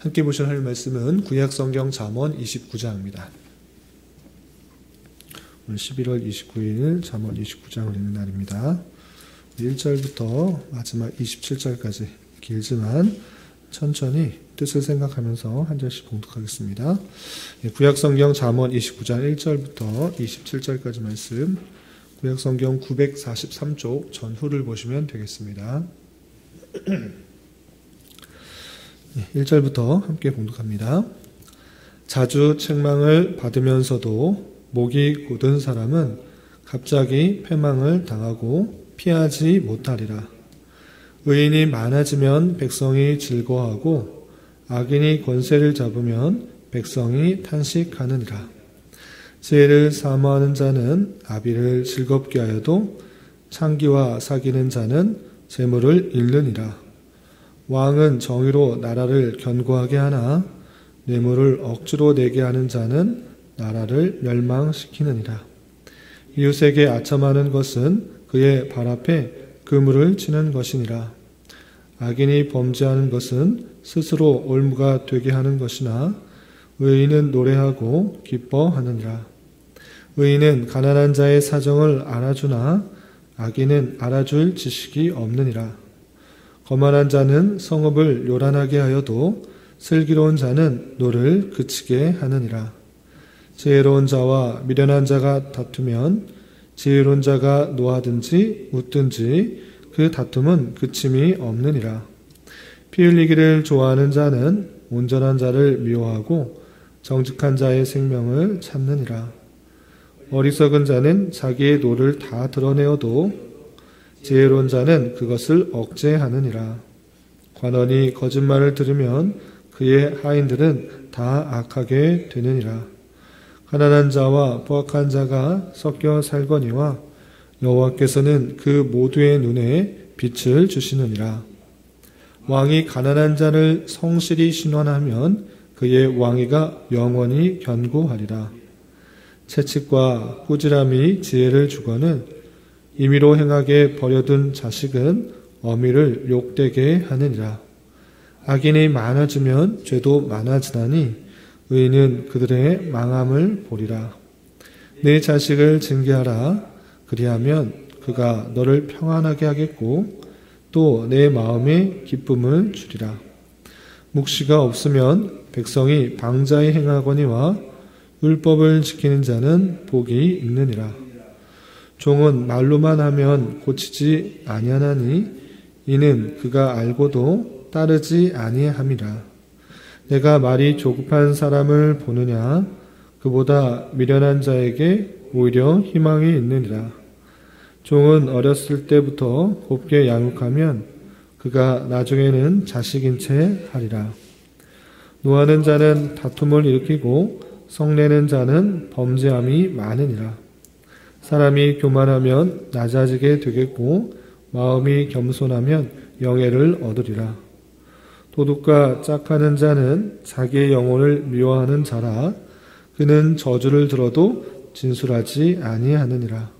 함께 보실 할 말씀은 구약성경 잠언 29장입니다. 오늘 11월 29일 잠언 29장을 읽는 날입니다. 1절부터 마지막 27절까지 길지만 천천히 뜻을 생각하면서 한 절씩 봉독하겠습니다. 구약성경 잠언 29장 1절부터 27절까지 말씀, 구약성경 943쪽 전후를 보시면 되겠습니다. 1절부터 함께 봉독합니다. 자주 책망을 받으면서도 목이 곧은 사람은 갑자기 패망을 당하고 피하지 못하리라. 의인이 많아지면 백성이 즐거워하고 악인이 권세를 잡으면 백성이 탄식하느니라. 지혜를 사모하는 자는 아비를 즐겁게 하여도 창기와 사귀는 자는 재물을 잃느니라. 왕은 정의로 나라를 견고하게 하나 뇌물을 억지로 내게 하는 자는 나라를 멸망시키느니라. 이웃에게 아첨하는 것은 그의 발 앞에 그물을 치는 것이니라. 악인이 범죄하는 것은 스스로 올무가 되게 하는 것이나 의인은 노래하고 기뻐하느니라. 의인은 가난한 자의 사정을 알아주나 악인은 알아줄 지식이 없느니라. 거만한 자는 성읍을 요란하게 하여도 슬기로운 자는 노를 그치게 하느니라. 지혜로운 자와 미련한 자가 다투면 지혜로운 자가 노하든지 웃든지 그 다툼은 그침이 없느니라. 피 흘리기를 좋아하는 자는 온전한 자를 미워하고 정직한 자의 생명을 찾느니라. 어리석은 자는 자기의 노를 다 드러내어도 지혜로운 자는 그것을 억제하느니라. 관원이 거짓말을 들으면 그의 하인들은 다 악하게 되느니라. 가난한 자와 포악한 자가 섞여 살거니와 여호와께서는 그 모두의 눈에 빛을 주시느니라. 왕이 가난한 자를 성실히 신원하면 그의 왕위가 영원히 견고하리라. 채찍과 꾸지람이 지혜를 주거늘 임의로 행하게 버려둔 자식은 어미를 욕되게 하느니라. 악인이 많아지면 죄도 많아지나니 의인은 그들의 망함을 보리라. 내 자식을 징계하라. 그리하면 그가 너를 평안하게 하겠고 또 내 마음에 기쁨을 주리라. 묵시가 없으면 백성이 방자히 행하거니와 율법을 지키는 자는 복이 있느니라. 종은 말로만 하면 고치지 아니하나니 이는 그가 알고도 따르지 아니함이라. 내가 말이 조급한 사람을 보느냐? 그보다 미련한 자에게 오히려 희망이 있느니라. 종은 어렸을 때부터 곱게 양육하면 그가 나중에는 자식인 채 하리라. 노하는 자는 다툼을 일으키고 성내는 자는 범죄함이 많으니라. 사람이 교만하면 낮아지게 되겠고 마음이 겸손하면 영예를 얻으리라. 도둑과 짝하는 자는 자기의 영혼을 미워하는 자라. 그는 저주를 들어도 진술하지 아니하느니라.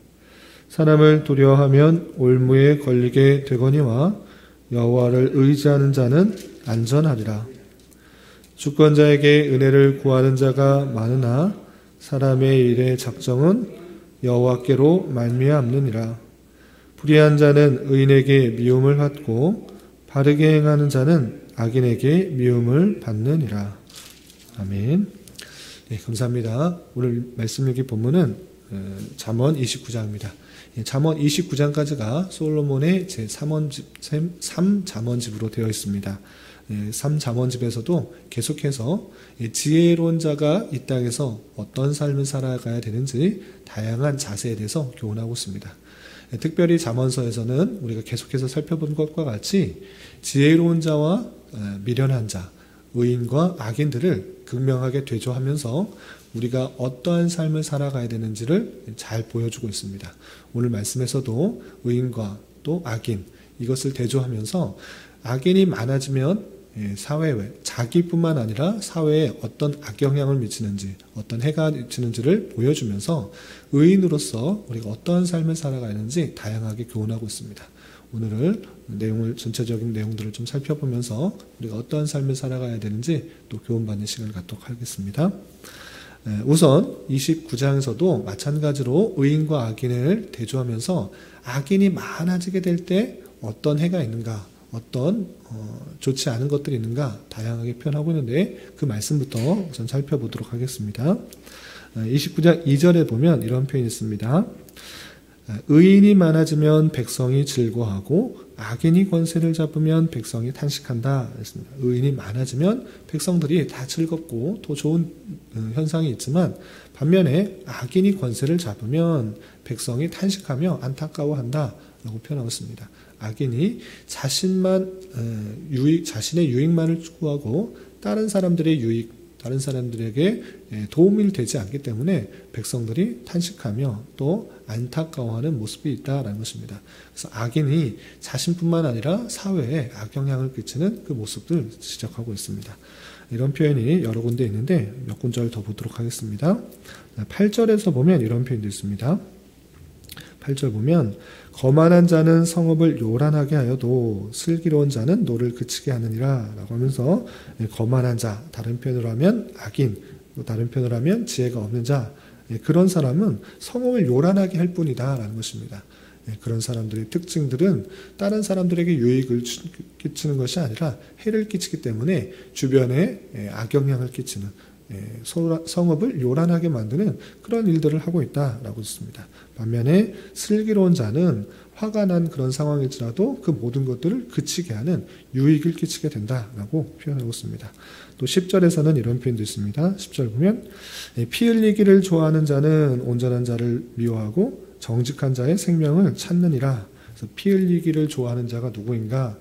사람을 두려워하면 올무에 걸리게 되거니와 여호와를 의지하는 자는 안전하리라. 주권자에게 은혜를 구하는 자가 많으나 사람의 일의 작정은 여호와께로 말미암느니라. 불의한 자는 의인에게 미움을 받고 바르게 행하는 자는 악인에게 미움을 받느니라. 아멘. 네, 감사합니다. 오늘 말씀 읽기 본문은 잠언 29장입니다. 잠언 29장까지가 솔로몬의 제3잠언집으로 되어 있습니다. 3잠언집에서도 계속해서 지혜로운 자가 이 땅에서 어떤 삶을 살아가야 되는지 다양한 자세에 대해서 교훈하고 있습니다. 특별히 잠언서에서는 우리가 계속해서 살펴본 것과 같이 지혜로운 자와 미련한 자, 의인과 악인들을 극명하게 대조하면서 우리가 어떠한 삶을 살아가야 되는지를 잘 보여주고 있습니다. 오늘 말씀에서도 의인과 또 악인, 이것을 대조하면서 악인이 많아지면 사회에, 자기뿐만 아니라 사회에 어떤 악영향을 미치는지, 어떤 해가 미치는지를 보여주면서 의인으로서 우리가 어떠한 삶을 살아가야 하는지 다양하게 교훈하고 있습니다. 오늘을 전체적인 내용들을 좀 살펴보면서 우리가 어떠한 삶을 살아가야 되는지 또 교훈받는 시간을 갖도록 하겠습니다. 우선 29장에서도 마찬가지로 의인과 악인을 대조하면서 악인이 많아지게 될 때 어떤 해가 있는가, 어떤 좋지 않은 것들이 있는가 다양하게 표현하고 있는데 그 말씀부터 우선 살펴보도록 하겠습니다. 29장 2절에 보면 이런 표현이 있습니다. 의인이 많아지면 백성이 즐거워하고 악인이 권세를 잡으면 백성이 탄식한다. 그랬습니다. 의인이 많아지면 백성들이 다 즐겁고 더 좋은 현상이 있지만 반면에 악인이 권세를 잡으면 백성이 탄식하며 안타까워한다 라고 표현하고 있습니다. 악인이 자신의 유익만을 추구하고 다른 사람들의 유익, 다른 사람들에게 도움이 되지 않기 때문에 백성들이 탄식하며 또 안타까워하는 모습이 있다라는 것입니다. 그래서 악인이 자신뿐만 아니라 사회에 악영향을 끼치는 그 모습을 지적하고 있습니다. 이런 표현이 여러 군데 있는데 몇 군절 더 보도록 하겠습니다. 8절에서 보면 이런 표현도 있습니다. 8절 보면 거만한 자는 성읍을 요란하게 하여도 슬기로운 자는 노를 그치게 하느니라 라고 하면서 거만한 자, 다른 표현으로 하면 악인, 또 다른 표현으로 하면 지혜가 없는 자, 그런 사람은 성읍을 요란하게 할 뿐이다 라는 것입니다. 그런 사람들의 특징들은 다른 사람들에게 유익을 끼치는 것이 아니라 해를 끼치기 때문에 주변에 악영향을 끼치는 성읍을 요란하게 만드는 그런 일들을 하고 있다라고 했습니다. 반면에 슬기로운 자는 화가 난 그런 상황일지라도 그 모든 것들을 그치게 하는 유익을 끼치게 된다라고 표현하고 있습니다. 또 10절에서는 이런 표현도 있습니다. 10절 보면 피 흘리기를 좋아하는 자는 온전한 자를 미워하고 정직한 자의 생명을 찾느니라. 그래서 피 흘리기를 좋아하는 자가 누구인가?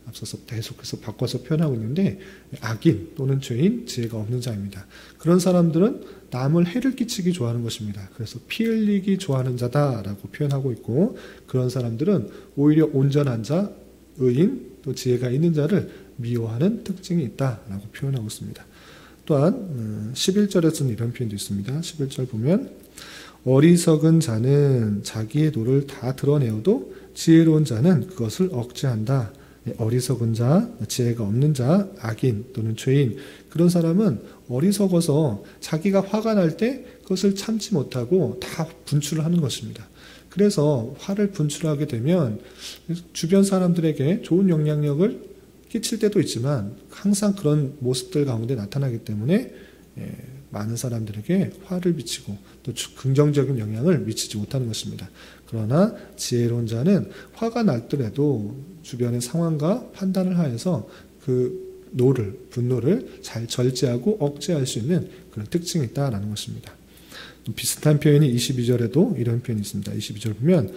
앞서서 계속해서 바꿔서 표현하고 있는데 악인 또는 죄인, 지혜가 없는 자입니다. 그런 사람들은 남을 해를 끼치기 좋아하는 것입니다. 그래서 피 흘리기 좋아하는 자다라고 표현하고 있고 그런 사람들은 오히려 온전한 자, 의인, 또 지혜가 있는 자를 미워하는 특징이 있다라고 표현하고 있습니다. 또한 11절에서는 이런 표현도 있습니다. 11절 보면 어리석은 자는 자기의 도를 다 드러내어도 지혜로운 자는 그것을 억제한다. 어리석은 자, 지혜가 없는 자, 악인 또는 죄인 그런 사람은 어리석어서 자기가 화가 날 때 그것을 참지 못하고 다 분출을 하는 것입니다. 그래서 화를 분출하게 되면 주변 사람들에게 좋은 영향력을 끼칠 때도 있지만 항상 그런 모습들 가운데 나타나기 때문에 많은 사람들에게 화를 미치고 또 긍정적인 영향을 미치지 못하는 것입니다. 그러나 지혜로운 자는 화가 날더라도 주변의 상황과 판단을 하여서 그 분노를 잘 절제하고 억제할 수 있는 그런 특징이 있다라는 것입니다. 또 비슷한 표현이 22절에도 이런 표현이 있습니다. 22절 보면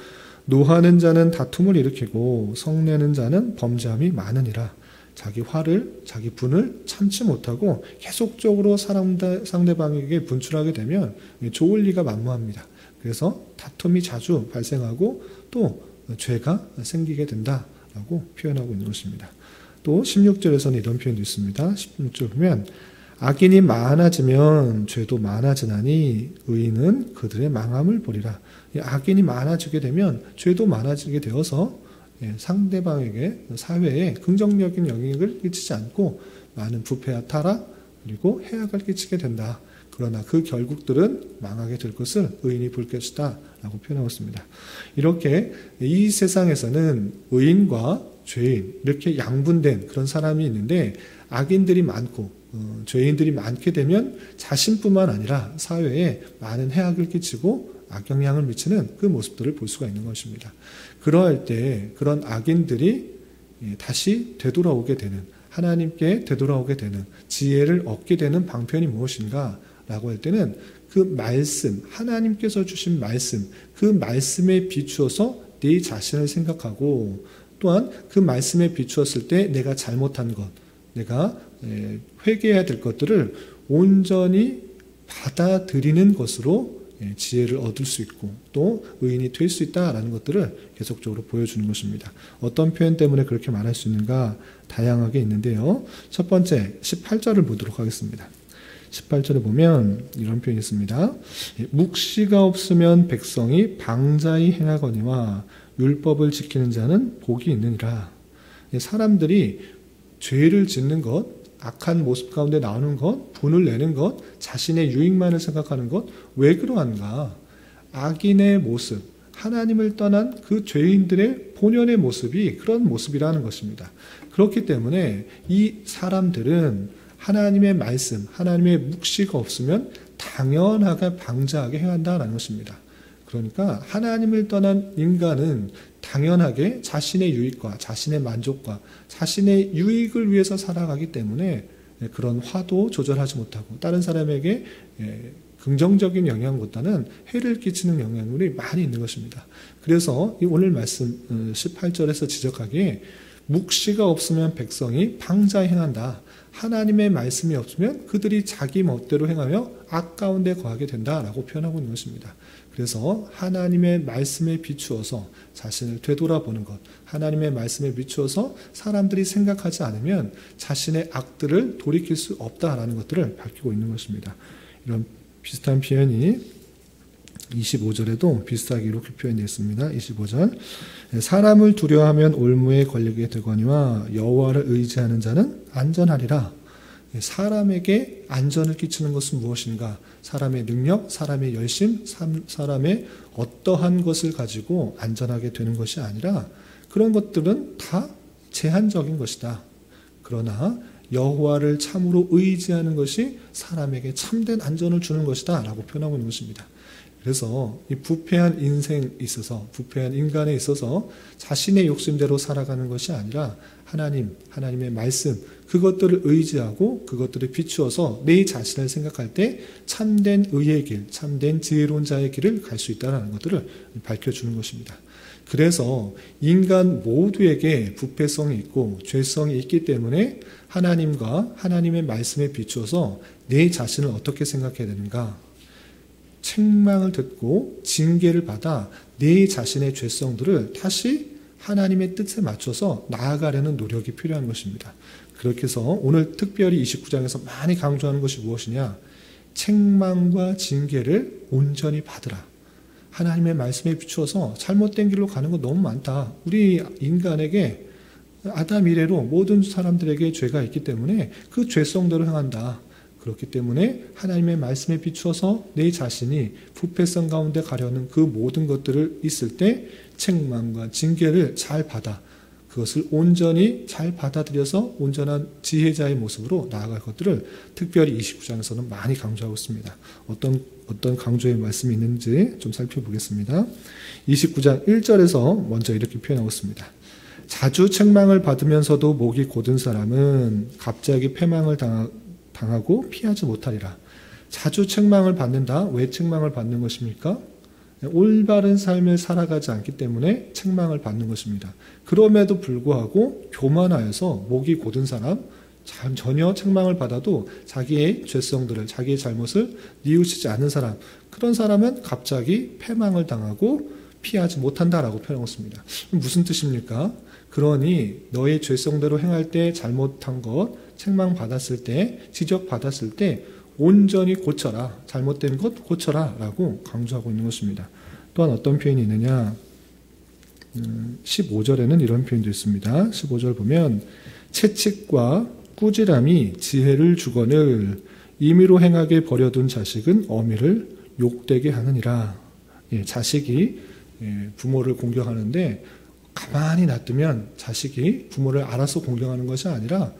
노하는 자는 다툼을 일으키고 성내는 자는 범죄함이 많으니라. 자기 화를, 자기 분을 참지 못하고 계속적으로 상대방에게 분출하게 되면 좋을 리가 만무합니다. 그래서 다툼이 자주 발생하고 또 죄가 생기게 된다라고 표현하고 있는 것입니다. 또 16절에서는 이런 표현도 있습니다. 16절 보면 악인이 많아지면 죄도 많아지나니 의인은 그들의 망함을 보리라. 악인이 많아지게 되면 죄도 많아지게 되어서 상대방에게 사회에 긍정적인 영향을 끼치지 않고 많은 부패와 타락 그리고 해악을 끼치게 된다. 그러나 그 결국들은 망하게 될 것을 의인이 볼 것이다 라고 표현하고 있습니다. 이렇게 이 세상에서는 의인과 죄인 이렇게 양분된 그런 사람이 있는데 악인들이 많고 죄인들이 많게 되면 자신뿐만 아니라 사회에 많은 해악을 끼치고 악영향을 미치는 그 모습들을 볼 수가 있는 것입니다. 그러할 때 그런 악인들이 다시 되돌아오게 되는 하나님께 되돌아오게 되는 지혜를 얻게 되는 방편이 무엇인가 라고 할 때는 그 말씀, 하나님께서 주신 말씀, 그 말씀에 비추어서 네 자신을 생각하고 또한 그 말씀에 비추었을 때 내가 잘못한 것, 내가 회개해야 될 것들을 온전히 받아들이는 것으로 지혜를 얻을 수 있고 또 의인이 될 수 있다라는 것들을 계속적으로 보여주는 것입니다. 어떤 표현 때문에 그렇게 말할 수 있는가 다양하게 있는데요. 첫 번째 18절을 보도록 하겠습니다. 18절에 보면 이런 표현이 있습니다. 묵시가 없으면 백성이 방자히 행하거니와 율법을 지키는 자는 복이 있느니라. 사람들이 죄를 짓는 것, 악한 모습 가운데 나오는 것, 분을 내는 것, 자신의 유익만을 생각하는 것, 왜 그러한가? 악인의 모습, 하나님을 떠난 그 죄인들의 본연의 모습이 그런 모습이라는 것입니다. 그렇기 때문에 이 사람들은 하나님의 말씀, 하나님의 묵시가 없으면 당연하게 방자하게 행한다는 것입니다. 그러니까 하나님을 떠난 인간은 당연하게 자신의 유익과 자신의 만족과 자신의 유익을 위해서 살아가기 때문에 그런 화도 조절하지 못하고 다른 사람에게 긍정적인 영향보다는 해를 끼치는 영향률이 많이 있는 것입니다. 그래서 오늘 말씀 18절에서 지적하기에 묵시가 없으면 백성이 방자히 행한다. 하나님의 말씀이 없으면 그들이 자기 멋대로 행하며 악 가운데 거하게 된다라고 표현하고 있는 것입니다. 그래서 하나님의 말씀에 비추어서 자신을 되돌아보는 것, 하나님의 말씀에 비추어서 사람들이 생각하지 않으면 자신의 악들을 돌이킬 수 없다라는 것들을 밝히고 있는 것입니다. 이런 비슷한 표현이 25절에도 비슷하게 이렇게 표현되어 있습니다. 25절 사람을 두려워하면 올무에 걸리게 되거니와 여호와를 의지하는 자는 안전하리라. 사람에게 안전을 끼치는 것은 무엇인가? 사람의 능력, 사람의 열심, 사람의 어떠한 것을 가지고 안전하게 되는 것이 아니라 그런 것들은 다 제한적인 것이다. 그러나 여호와를 참으로 의지하는 것이 사람에게 참된 안전을 주는 것이다 라고 표현하고 있는 것입니다. 그래서 이 부패한 인생에 있어서, 부패한 인간에 있어서 자신의 욕심대로 살아가는 것이 아니라 하나님의 말씀, 그것들을 의지하고 그것들을 비추어서 내 자신을 생각할 때 참된 의의 길, 참된 지혜로운 자의 길을 갈 수 있다는 것들을 밝혀주는 것입니다. 그래서 인간 모두에게 부패성이 있고 죄성이 있기 때문에 하나님과 하나님의 말씀에 비추어서 내 자신을 어떻게 생각해야 되는가? 책망을 듣고 징계를 받아 내 자신의 죄성들을 다시 하나님의 뜻에 맞춰서 나아가려는 노력이 필요한 것입니다. 그렇게 해서 오늘 특별히 29장에서 많이 강조하는 것이 무엇이냐? 책망과 징계를 온전히 받으라. 하나님의 말씀에 비추어서 잘못된 길로 가는 거 너무 많다. 우리 인간에게 아담 이래로 모든 사람들에게 죄가 있기 때문에 그 죄성대로 행한다. 그렇기 때문에 하나님의 말씀에 비추어서 내 자신이 부패성 가운데 가려는 그 모든 것들을 있을 때 책망과 징계를 잘 받아 그것을 온전히 잘 받아들여서 온전한 지혜자의 모습으로 나아갈 것들을 특별히 29장에서는 많이 강조하고 있습니다. 어떤 강조의 말씀이 있는지 좀 살펴보겠습니다. 29장 1절에서 먼저 이렇게 표현하고 있습니다. 자주 책망을 받으면서도 목이 곧은 사람은 갑자기 패망을 당하고 피하지 못하리라. 자주 책망을 받는다. 왜 책망을 받는 것입니까? 올바른 삶을 살아가지 않기 때문에 책망을 받는 것입니다. 그럼에도 불구하고 교만하여서 목이 곧은 사람, 전혀 책망을 받아도 자기의 죄성들을, 자기의 잘못을 뉘우치지 않는 사람, 그런 사람은 갑자기 패망을 당하고 피하지 못한다라고 표현하고 있습니다. 무슨 뜻입니까? 그러니 너의 죄성대로 행할 때 잘못한 것, 책망받았을 때, 지적받았을 때 온전히 고쳐라. 잘못된 것 고쳐라 라고 강조하고 있는 것입니다. 또한 어떤 표현이 있느냐? 15절에는 이런 표현도 있습니다. 15절 보면 채찍과 꾸지람이 지혜를 주거늘 임의로 행하게 버려둔 자식은 어미를 욕되게 하느니라. 자식이 부모를 공경하는데 가만히 놔두면 자식이 부모를 알아서 공경하는 것이 아니라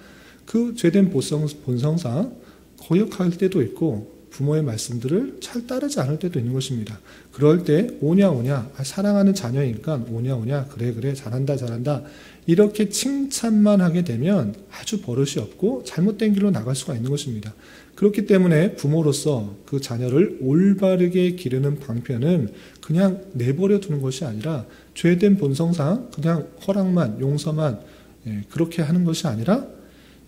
그 죄된 본성상 거역할 때도 있고 부모의 말씀들을 잘 따르지 않을 때도 있는 것입니다. 그럴 때 오냐 사랑하는 자녀이니까 오냐 그래 잘한다 이렇게 칭찬만 하게 되면 아주 버릇이 없고 잘못된 길로 나갈 수가 있는 것입니다. 그렇기 때문에 부모로서 그 자녀를 올바르게 기르는 방편은 그냥 내버려 두는 것이 아니라 죄된 본성상 그냥 허락만 용서만 그렇게 하는 것이 아니라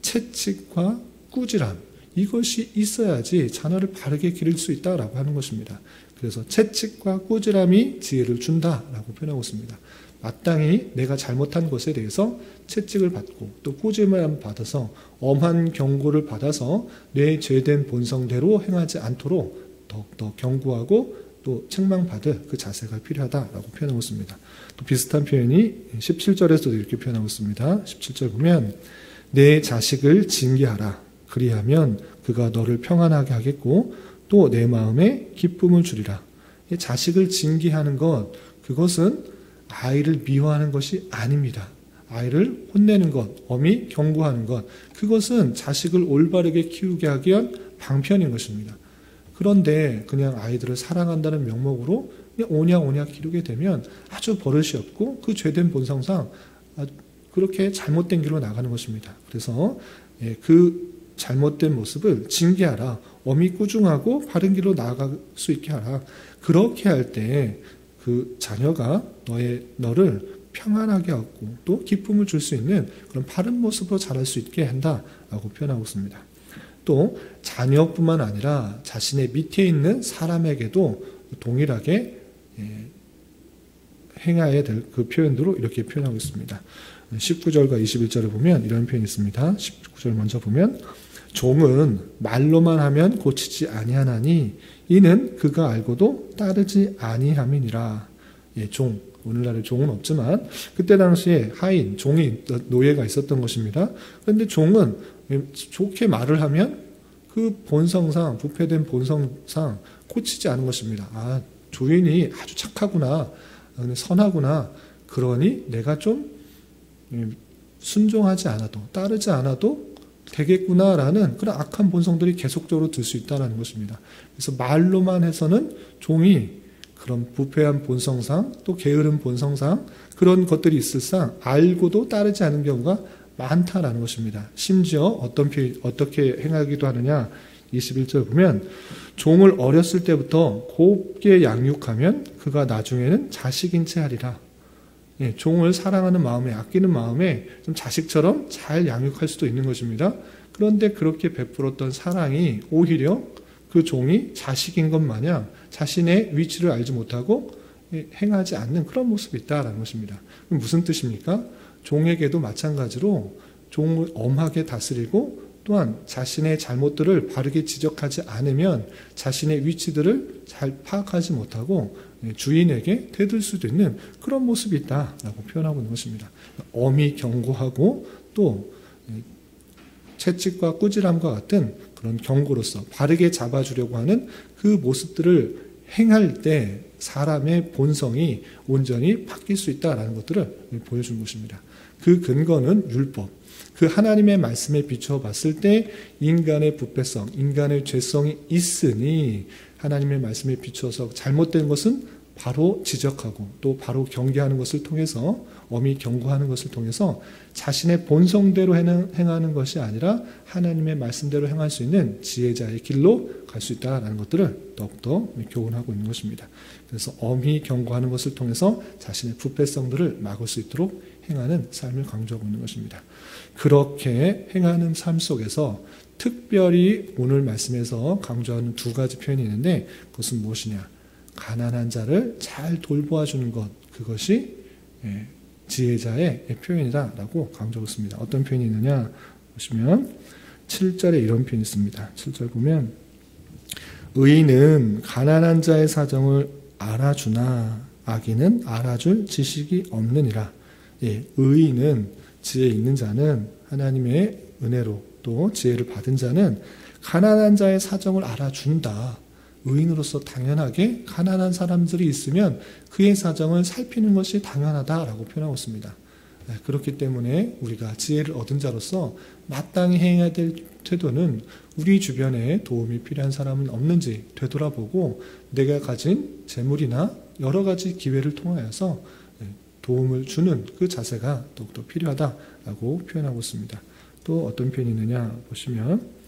채찍과 꾸지람 이것이 있어야지 자녀를 바르게 기를 수 있다라고 하는 것입니다. 그래서 채찍과 꾸지람이 지혜를 준다라고 표현하고 있습니다. 마땅히 내가 잘못한 것에 대해서 채찍을 받고 또 꾸짐을 받아서 엄한 경고를 받아서 내 죄된 본성대로 행하지 않도록 더욱더 경고하고 또 책망받을 그 자세가 필요하다라고 표현하고 있습니다. 또 비슷한 표현이 17절에서도 이렇게 표현하고 있습니다. 17절 보면 내 자식을 징계하라. 그리하면 그가 너를 평안하게 하겠고 또 내 마음에 기쁨을 주리라. 자식을 징계하는 것, 그것은 아이를 미워하는 것이 아닙니다. 아이를 혼내는 것, 엄히 경고하는 것, 그것은 자식을 올바르게 키우게 하기 위한 방편인 것입니다. 그런데 그냥 아이들을 사랑한다는 명목으로 그냥 오냐 기르게 되면 아주 버릇이 없고 그 죄된 본성상 그렇게 잘못된 길로 나가는 것입니다. 그래서 그 잘못된 모습을 징계하라. 엄히 꾸중하고 바른 길로 나아갈 수 있게 하라. 그렇게 할 때 그 자녀가 너를 평안하게 하고 또 기쁨을 줄 수 있는 그런 바른 모습으로 자랄 수 있게 한다라고 표현하고 있습니다. 또 자녀뿐만 아니라 자신의 밑에 있는 사람에게도 동일하게 행해야 될 그 표현으로 이렇게 표현하고 있습니다. 19절과 21절을 보면 이런 표현이 있습니다. 19절 먼저 보면 종은 말로만 하면 고치지 아니하나니 이는 그가 알고도 따르지 아니함이니라. 종, 오늘날의 종은 없지만 그때 당시에 하인, 종이 노예가 있었던 것입니다. 그런데 종은 좋게 말을 하면 그 본성상, 부패된 본성상 고치지 않은 것입니다. 주인이 아주 착하구나, 선하구나, 그러니 내가 좀 순종하지 않아도, 따르지 않아도 되겠구나라는 그런 악한 본성들이 계속적으로 들 수 있다는 것입니다. 그래서 말로만 해서는 종이 그런 부패한 본성상 또 게으른 본성상 그런 것들이 있을상 알고도 따르지 않은 경우가 많다라는 것입니다. 심지어 어떻게 행하기도 하느냐. 21절 보면 종을 어렸을 때부터 곱게 양육하면 그가 나중에는 자식인 채 하리라. 종을 사랑하는 마음에, 아끼는 마음에 좀 자식처럼 잘 양육할 수도 있는 것입니다. 그런데 그렇게 베풀었던 사랑이 오히려 그 종이 자식인 것 마냥 자신의 위치를 알지 못하고 행하지 않는 그런 모습이 있다는 것입니다. 그럼 무슨 뜻입니까? 종에게도 마찬가지로 종을 엄하게 다스리고 또한 자신의 잘못들을 바르게 지적하지 않으면 자신의 위치들을 잘 파악하지 못하고 주인에게 대들 수도 있는 그런 모습이 있다라고 표현하고 있는 것입니다. 엄히 경고하고 또 채찍과 꾸지람과 같은 그런 경고로서 바르게 잡아주려고 하는 그 모습들을 행할 때 사람의 본성이 온전히 바뀔 수 있다는 것들을 보여준 것입니다. 그 근거는 율법, 그 하나님의 말씀에 비추어 봤을 때 인간의 부패성, 인간의 죄성이 있으니 하나님의 말씀에 비추어서 잘못된 것은 바로 지적하고 또 바로 경계하는 것을 통해서 엄히 경고하는 것을 통해서 자신의 본성대로 행하는 것이 아니라 하나님의 말씀대로 행할 수 있는 지혜자의 길로 갈 수 있다는 것들을 더욱더 교훈하고 있는 것입니다. 그래서 엄히 경고하는 것을 통해서 자신의 부패성들을 막을 수 있도록 행하는 삶을 강조하고 있는 것입니다. 그렇게 행하는 삶 속에서 특별히 오늘 말씀에서 강조하는 두 가지 표현이 있는데 그것은 무엇이냐? 가난한 자를 잘 돌보아주는 것, 그것이 지혜자의 표현이다라고 강조하고 있습니다. 어떤 표현이 있느냐 보시면 7절에 이런 표현이 있습니다. 7절 보면 의인은 가난한 자의 사정을 알아주나 악인은 알아줄 지식이 없느니라. 의인은, 지혜 있는 자는, 하나님의 은혜로 또 지혜를 받은 자는 가난한 자의 사정을 알아준다. 의인으로서 당연하게 가난한 사람들이 있으면 그의 사정을 살피는 것이 당연하다라고 표현하고 있습니다. 그렇기 때문에 우리가 지혜를 얻은 자로서 마땅히 행해야 될 태도는 우리 주변에 도움이 필요한 사람은 없는지 되돌아보고 내가 가진 재물이나 여러 가지 기회를 통하여서 도움을 주는 그 자세가 더욱더 필요하다라고 표현하고 있습니다. 또 어떤 표현이 있느냐 보시면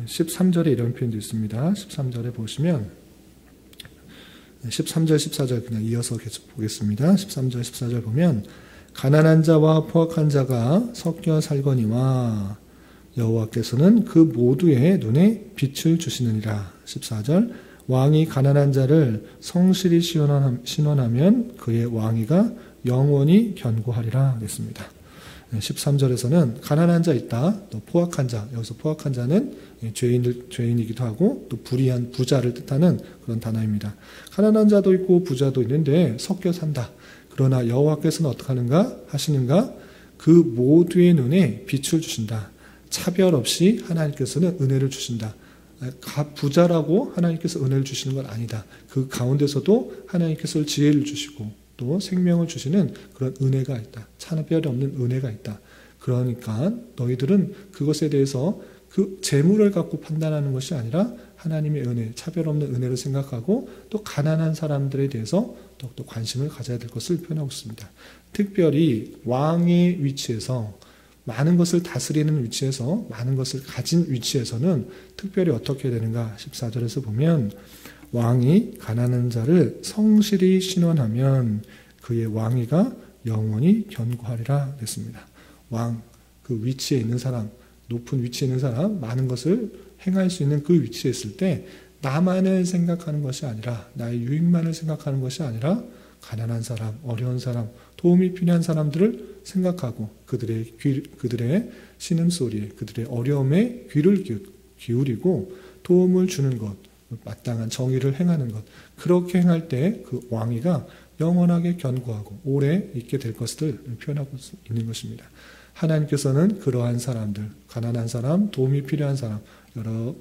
13절에 이런 표현도 있습니다. 13절에 보시면 13절, 14절 그냥 이어서 계속 보겠습니다. 13절, 14절 보면 가난한 자와 포악한 자가 섞여 살거니와 여호와께서는 그 모두의 눈에 빛을 주시느니라. 14절 왕이 가난한 자를 성실히 신원하면 그의 왕위가 영원히 견고하리라 그랬습니다. 13절에서는 가난한 자 있다, 또 포악한 자, 여기서 포악한 자는 죄인이기도 하고 또 불의한 부자를 뜻하는 그런 단어입니다. 가난한 자도 있고 부자도 있는데 섞여 산다. 그러나 여호와께서는 어떻게 하시는가? 그 모두의 눈에 빛을 주신다. 차별 없이 하나님께서는 은혜를 주신다. 부자라고 하나님께서 은혜를 주시는 건 아니다. 그 가운데서도 하나님께서 지혜를 주시고 또 생명을 주시는 그런 은혜가 있다. 차별이 없는 은혜가 있다. 그러니까 너희들은 그것에 대해서 그 재물을 갖고 판단하는 것이 아니라 하나님의 은혜, 차별 없는 은혜를 생각하고 또 가난한 사람들에 대해서 더욱더 관심을 가져야 될 것을 표현하고 있습니다. 특별히 왕의 위치에서 많은 것을 다스리는 위치에서 많은 것을 가진 위치에서는 특별히 어떻게 되는가 14절에서 보면 왕이 가난한 자를 성실히 신원하면 그의 왕위가 영원히 견고하리라 그랬습니다. 왕, 그 위치에 있는 사람, 높은 위치에 있는 사람, 많은 것을 행할 수 있는 그 위치에 있을 때 나만을 생각하는 것이 아니라 나의 유익만을 생각하는 것이 아니라 가난한 사람, 어려운 사람, 도움이 필요한 사람들을 생각하고 그들의 신음소리에, 그들의 어려움에 귀를 기울이고 도움을 주는 것, 마땅한 정의를 행하는 것, 그렇게 행할 때 그 왕위가 영원하게 견고하고 오래 있게 될 것을 표현하고 있는 것입니다. 하나님께서는 그러한 사람들, 가난한 사람, 도움이 필요한 사람, 여러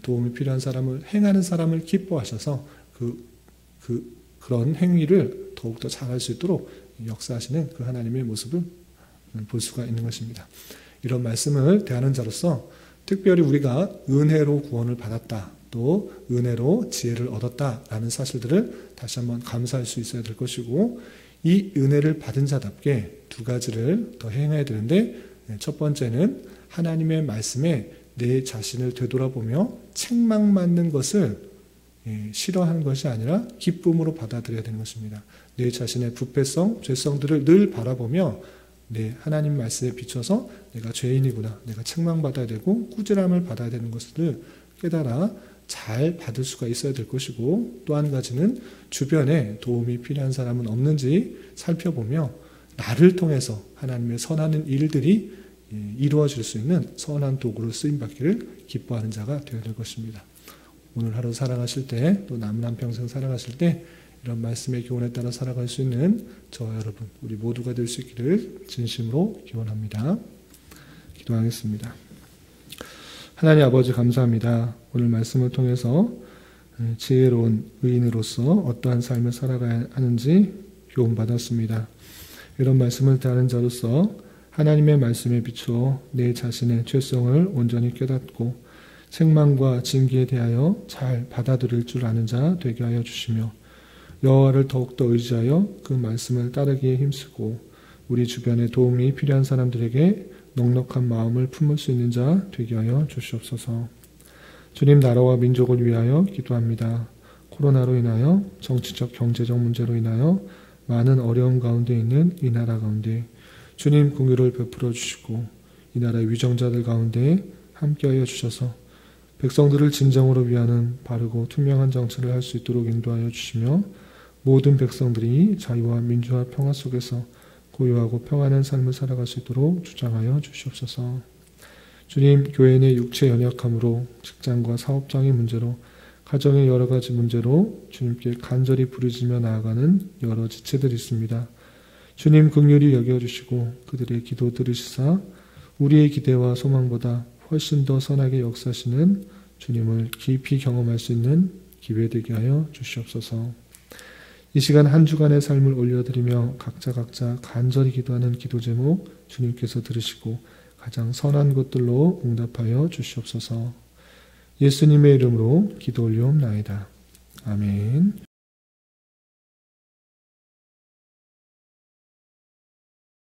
도움이 필요한 사람을 행하는 사람을 기뻐하셔서 그런 행위를 더욱더 잘할 수 있도록 역사하시는 그 하나님의 모습을 볼 수가 있는 것입니다. 이런 말씀을 대하는 자로서 특별히 우리가 은혜로 구원을 받았다, 또 은혜로 지혜를 얻었다라는 사실들을 다시 한번 감사할 수 있어야 될 것이고, 이 은혜를 받은 자답게 두 가지를 더 행해야 되는데, 첫 번째는 하나님의 말씀에 내 자신을 되돌아보며 책망받는 것을 싫어하는 것이 아니라 기쁨으로 받아들여야 되는 것입니다. 내 자신의 부패성, 죄성들을 늘 바라보며 하나님 말씀에 비춰서 내가 죄인이구나, 내가 책망받아야 되고 꾸지람을 받아야 되는 것을 깨달아 잘 받을 수가 있어야 될 것이고, 또 한 가지는 주변에 도움이 필요한 사람은 없는지 살펴보며 나를 통해서 하나님의 선하는 일들이 이루어질 수 있는 선한 도구로 쓰임받기를 기뻐하는 자가 되어야 될 것입니다. 오늘 하루 살아가실 때, 또 남은 한평생 살아가실 때 이런 말씀의 교훈에 따라 살아갈 수 있는 저와 여러분, 우리 모두가 될 수 있기를 진심으로 기원합니다. 기도하겠습니다. 하나님 아버지 감사합니다. 오늘 말씀을 통해서 지혜로운 의인으로서 어떠한 삶을 살아가야 하는지 교훈받았습니다. 이런 말씀을 따르는 자로서 하나님의 말씀에 비추어 내 자신의 죄성을 온전히 깨닫고 책망과 징계에 대하여 잘 받아들일 줄 아는 자 되게 하여 주시며, 여호와를 더욱더 의지하여 그 말씀을 따르기에 힘쓰고 우리 주변에 도움이 필요한 사람들에게 넉넉한 마음을 품을 수 있는 자 되게 하여 주시옵소서. 주님, 나라와 민족을 위하여 기도합니다. 코로나로 인하여 정치적 경제적 문제로 인하여 많은 어려움 가운데 있는 이 나라 가운데 주님 긍휼을 베풀어 주시고 이 나라의 위정자들 가운데 함께하여 주셔서 백성들을 진정으로 위하는 바르고 투명한 정치를 할 수 있도록 인도하여 주시며, 모든 백성들이 자유와 민주와 평화 속에서 고요하고 평안한 삶을 살아갈 수 있도록 주장하여 주시옵소서. 주님, 교회 내 육체 연약함으로 직장과 사업장의 문제로 가정의 여러 가지 문제로 주님께 간절히 부르짖며 나아가는 여러 지체들이 있습니다. 주님 긍휼히 여겨주시고 그들의 기도 들으시사 우리의 기대와 소망보다 훨씬 더 선하게 역사하시는 주님을 깊이 경험할 수 있는 기회 되게 하여 주시옵소서. 이 시간 한 주간의 삶을 올려드리며 각자 간절히 기도하는 기도 제목 주님께서 들으시고 가장 선한 것들로 응답하여 주시옵소서. 예수님의 이름으로 기도 올리옵나이다. 아멘.